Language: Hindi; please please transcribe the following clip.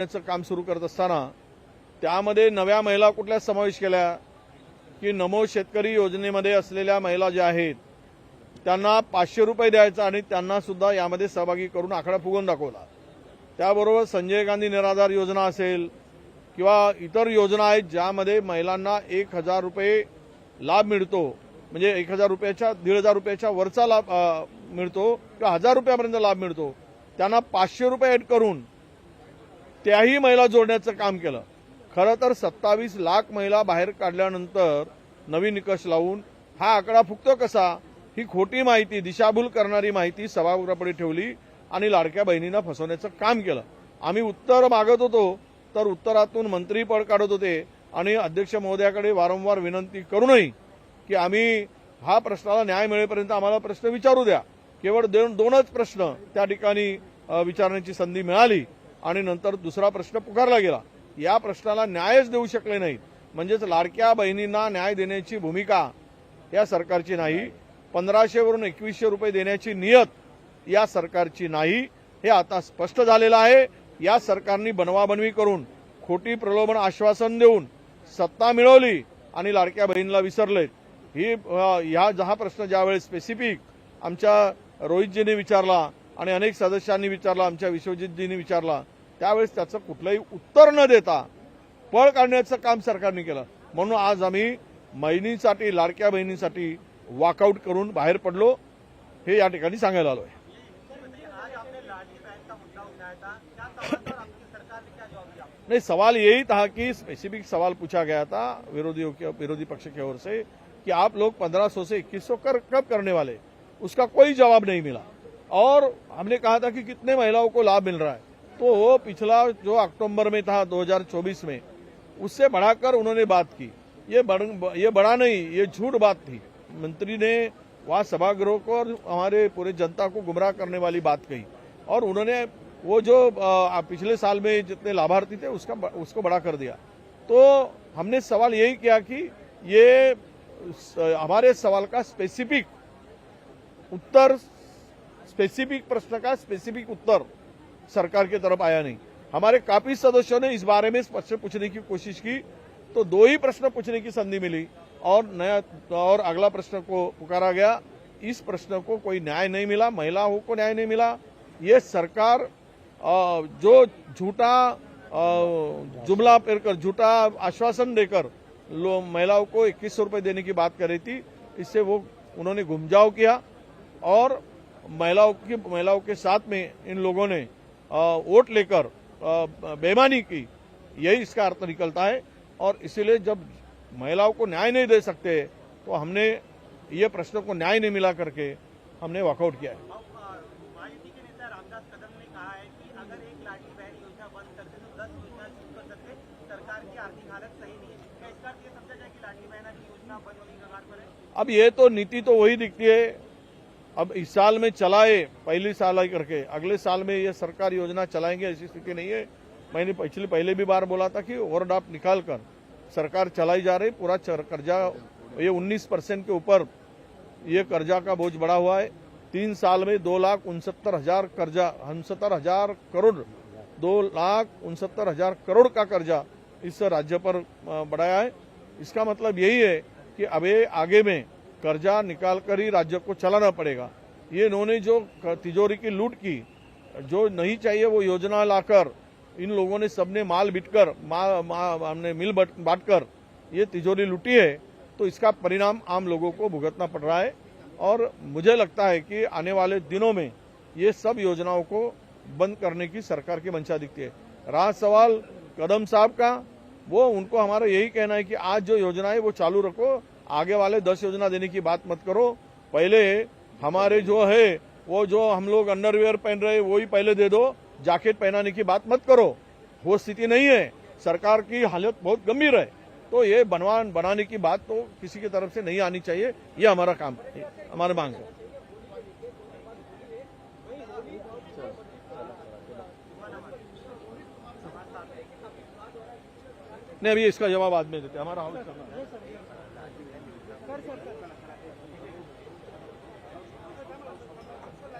काम सुरू करत असताना त्यामध्ये नव्या महिला कुठल्या समावेश केल्या की नमो शेतकरी योजनेमध्ये असलेल्या महिला ज्या आहेत त्यांना 500 रुपये द्यायचा आणि त्यांना सुद्धा यामध्ये सहभागी करून आकडा फुगवून दाखवला। त्याबरोबर संजय गांधी निराधार योजना असेल किंवा इतर योजना आहेत ज्यामध्ये महिलांना 1000 रुपये लाभ मिळतो, म्हणजे 1000 रुपयाच्या 1500 रुपयाच्या वरचा लाभ मिळतो किंवा 1000 रुपयापर्यंत लाभ मिळतो, त्यांना 500 रुपये ऍड करून त्याही महिला जोडण्याचं काम केलं। खरं तर 27 लाख महिला बाहेर काढल्यानंतर नवीन निकष लावून हा आकडा फुगतो कसा, ही खोटी माहिती, दिशाभूल करणारी माहिती सभागृहापुढे ठेवली आणि लाडक्या बहिणींना फसवण्याचं काम केलं। आम्ही उत्तर मागत होतो तर उत्तरातून मंत्री पळ काढत होते आणि अध्यक्ष महोदयाकडे वारंवार विनंती करूनही की आम्ही हा प्रश्नाला न्याय मिळेपर्यंत आम्हाला प्रश्न विचारू द्या। केवळ दोनच प्रश्न त्या ठिकाणी विचारण्याची संधी मिळाली आणि नंतर दुसरा प्रश्न पुकारला गेला। या प्रश्नाला न्यायच देऊ शकले नाहीत, म्हणजेच लाडक्या बहिणींना न्याय देण्याची भूमिका या सरकारची नाही, 1500 वरून 2100 रुपये देण्याची नियत या सरकारची नाही, हे आता स्पष्ट झालेलं आहे। या सरकारने बनवाबनवी करून खोटी प्रलोभन आश्वासन देऊन सत्ता मिळवली आणि लाडक्या बहिणीला विसरलेत। हा प्रश्न ज्यावेळेस स्पेसिफिक आमच्या रोहितजींनी विचारला आणि अनेक सदस्यांनी विचारला, आमच्या विश्वजितजींनी विचारला, त्यावेळेस त्याचं कुठलंही उत्तर न देता पळ काढण्याचं काम सरकारने केलं। म्हणून आज आम्ही बहिणींसाठी, लाडक्या बहिणींसाठी वॉकआउट करून बाहेर पडलो, हे या ठिकाणी सांगायला आलोय। नहीं, सवाल यही था कि स्पेसिफिक सवाल पूछा गया था विरोधी पक्ष की ओर से कि आप लोग 1500 से 2100 कब करने वाले, उसका कोई जवाब नहीं मिला। और हमने कहा था कि कितने महिलाओं को लाभ मिल रहा है, तो वो पिछला जो अक्टूबर में था 2024 में, उससे बढ़ाकर उन्होंने बात की। ये बड़ा नहीं, ये झूठ बात थी। मंत्री ने वहां सभागृह को और हमारे पूरे जनता को गुमराह करने वाली बात कही और उन्होंने वो जो पिछले साल में जितने लाभार्थी थे उसको बड़ा कर दिया। तो हमने सवाल यही किया कि ये हमारे सवाल का स्पेसिफिक उत्तर, स्पेसिफिक प्रश्न का स्पेसिफिक उत्तर सरकार की तरफ आया नहीं। हमारे काफी सदस्यों ने इस बारे में स्पष्ट पूछने की कोशिश की, तो 2 ही प्रश्न पूछने की संधि मिली और अगला प्रश्न को पुकारा गया। इस प्रश्न को कोई न्याय नहीं मिला, महिलाओं को न्याय नहीं मिला। ये सरकार जो झूठा जुमला पेरकर, झूठा आश्वासन देकर महिलाओं को 2100 रुपये देने की बात कर रही थी, इससे वो उन्होंने घुमजाव किया और महिलाओं के साथ में इन लोगों ने वोट लेकर बेईमानी की, यही इसका अर्थ निकलता है। और इसीलिए जब महिलाओं को न्याय नहीं दे सकते तो हमने ये प्रश्न को न्याय नहीं मिला करके हमने वॉकआउट किया है। अब ये तो नीति तो वही दिखती है। अब इस साल में चलाए, पहली साल आई करके अगले साल में ये सरकार योजना चलाएंगे, ऐसी स्थिति नहीं है। मैंने पहले भी बार बोला था कि ओवरड्राफ्ट निकाल कर सरकार चलाई जा रही। पूरा कर्जा ये 19% के ऊपर ये कर्जा का बोझ बढ़ा हुआ है। 3 साल में 2,69,000 कर्जा, 69,000 करोड़, 2,69,000 करोड़ का कर्जा इस राज्य पर बढ़ाया है। इसका मतलब यही है कि अब ये आगे में कर्जा निकाल कर ही राज्य को चलाना पड़ेगा। ये इन्होंने जो तिजोरी की लूट की, जो नहीं चाहिए वो योजना लाकर इन लोगों ने सबने माल बिटकर हमने मिल बांटकर ये तिजोरी लूटी है, तो इसका परिणाम आम लोगों को भुगतना पड़ रहा है। और मुझे लगता है कि आने वाले दिनों में ये सब योजनाओं को बंद करने की सरकार की मंशा दिखती है। रहा सवाल कदम साहब का, वो उनको हमारा यही कहना है कि आज जो योजना है वो चालू रखो, आगे वाले 10 योजना देने की बात मत करो। पहले हमारे जो है वो जो हम लोग अंडरवियर पहन रहे वो ही पहले दे दो, जैकेट पहनाने की बात मत करो। वो स्थिति नहीं है, सरकार की हालत बहुत गंभीर है। तो ये बनाने की बात तो किसी की तरफ से नहीं आनी चाहिए, ये हमारा काम है, हमारी मांग है। नहीं, अभी इसका जवाब बाद में देते, हमारा हाउस करना है।